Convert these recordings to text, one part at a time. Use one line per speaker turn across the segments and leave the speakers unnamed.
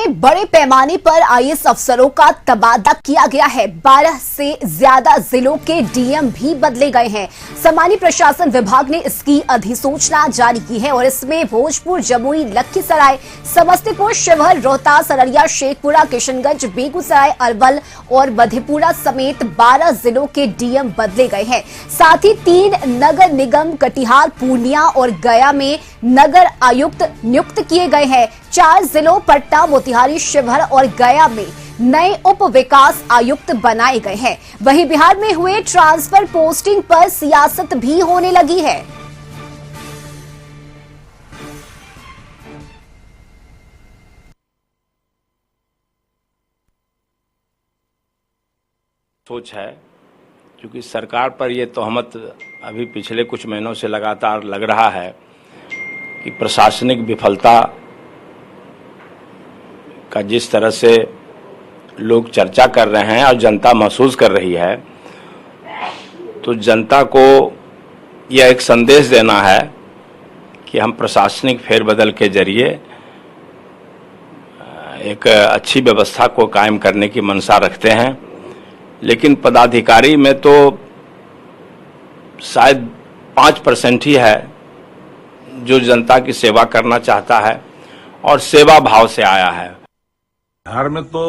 में बड़े पैमाने पर आईएएस अफसरों का तबादला किया गया है। 12 से ज्यादा जिलों के डीएम भी बदले गए हैं। सामान्य प्रशासन विभाग ने इसकी अधिसूचना जारी की है और इसमें भोजपुर, जमुई, लखीसराय, समस्तीपुर, शिवहर, रोहतास, अररिया, शेखपुरा, किशनगंज, बेगूसराय, अरवल और मधेपुरा समेत 12 जिलों के डीएम बदले गए हैं। साथ ही 3 नगर निगम कटिहार, पूर्णिया और गया में नगर आयुक्त नियुक्त किए गए हैं। 4 जिलों पटना, मोतिहारी, शिवहर और गया में नए उप विकास आयुक्त बनाए गए हैं। वहीं बिहार में हुए ट्रांसफर पोस्टिंग पर सियासत भी होने लगी है।
सोच है क्योंकि सरकार पर यह तोहमत अभी पिछले कुछ महीनों से लगातार लग रहा है कि प्रशासनिक विफलता का जिस तरह से लोग चर्चा कर रहे हैं और जनता महसूस कर रही है, तो जनता को यह एक संदेश देना है कि हम प्रशासनिक फेरबदल के जरिए एक अच्छी व्यवस्था को कायम करने की मंशा रखते हैं। लेकिन पदाधिकारी में तो शायद 5% ही है जो जनता की सेवा करना चाहता है और सेवा भाव से आया है।
बिहार में तो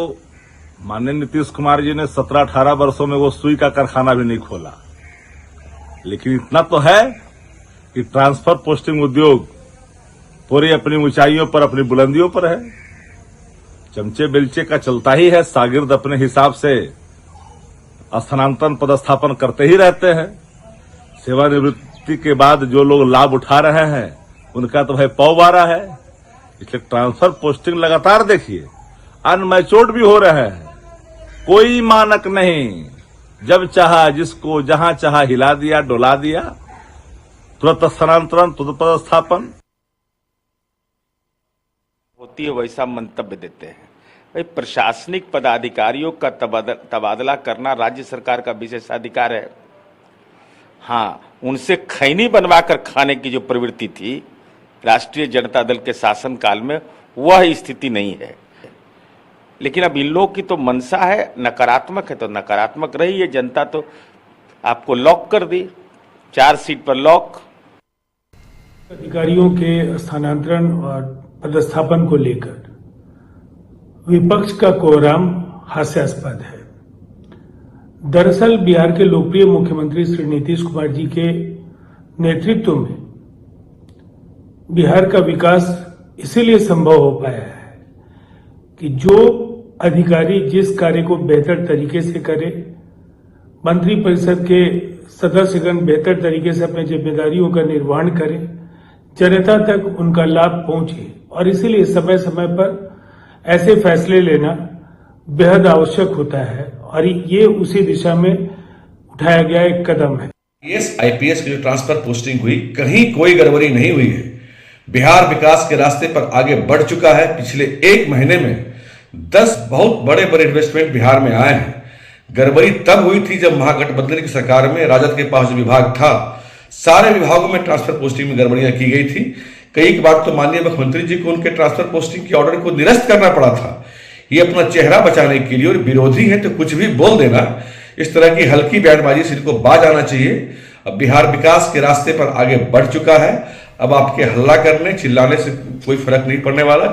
माननीय नीतीश कुमार जी ने 17-18 वर्षों में वो सुई का कारखाना भी नहीं खोला, लेकिन इतना तो है कि ट्रांसफर पोस्टिंग उद्योग पूरी अपनी ऊंचाइयों पर, अपनी बुलंदियों पर है। चमचे बेलचे का चलता ही है। शागिर्द अपने हिसाब से स्थानांतरण पदस्थापन करते ही रहते हैं। सेवानिवृत्ति के बाद जो लोग लाभ उठा रहे हैं उनका तो भाई पौवारा है। इसलिए ट्रांसफर पोस्टिंग लगातार देखिए अनमैच्योर्ड भी हो रहे हैं। कोई मानक नहीं, जब चाहा जिसको जहां चाहा हिला दिया, डोला दिया, तुरंत स्थानांतरण, तुरंत पदस्थापन
होती है, वैसा मंतव्य देते हैं। भाई प्रशासनिक पदाधिकारियों का तबादला करना राज्य सरकार का विशेषाधिकार है। हाँ, उनसे खैनी बनवाकर खाने की जो प्रवृत्ति थी राष्ट्रीय जनता दल के शासनकाल में, वह स्थिति नहीं है। लेकिन अब इन लोगों की तो मंशा है नकारात्मक है, तो नकारात्मक रही है। जनता तो आपको लॉक कर दी, 4 सीट पर लॉक।
अधिकारियों के स्थानांतरण और पदस्थापन को लेकर विपक्ष का कोहराम हास्यास्पद है। दरअसल बिहार के लोकप्रिय मुख्यमंत्री श्री नीतीश कुमार जी के नेतृत्व में बिहार का विकास इसीलिए संभव हो पाया है कि जो अधिकारी जिस कार्य को बेहतर तरीके से करे, मंत्री परिषद के सदस्यगण बेहतर तरीके से अपनी जिम्मेदारियों का निर्वहन करें, जनता तक उनका लाभ पहुंचे। और इसीलिए समय समय पर ऐसे फैसले लेना बेहद आवश्यक होता है और ये उसी दिशा में उठाया गया एक कदम है।
आईपीएस की जो ट्रांसफर पोस्टिंग हुई, कहीं कोई गड़बड़ी नहीं हुई है। बिहार विकास के रास्ते पर आगे बढ़ चुका है। पिछले 1 महीने में 10 बहुत बड़े बड़े इन्वेस्टमेंट बिहार में आए हैं। गड़बड़ी तब हुई थी जब महागठबंधन की सरकार में राजद के पास जो विभाग था, सारे विभागों में ट्रांसफर पोस्टिंग में गड़बड़ियां की गई थी। कई बार तो माननीय मुख्यमंत्री जी को उनके ट्रांसफर पोस्टिंग के ऑर्डर को निरस्त करना पड़ा था। ये अपना चेहरा बचाने के लिए, और विरोधी है तो कुछ भी बोल देना, इस तरह की हल्की बयानबाजी से इनको बाज आना चाहिए। अब बिहार विकास के रास्ते पर आगे बढ़ चुका है। अब आपके हल्ला करने, चिल्लाने से कोई फर्क नहीं पड़ने वाला।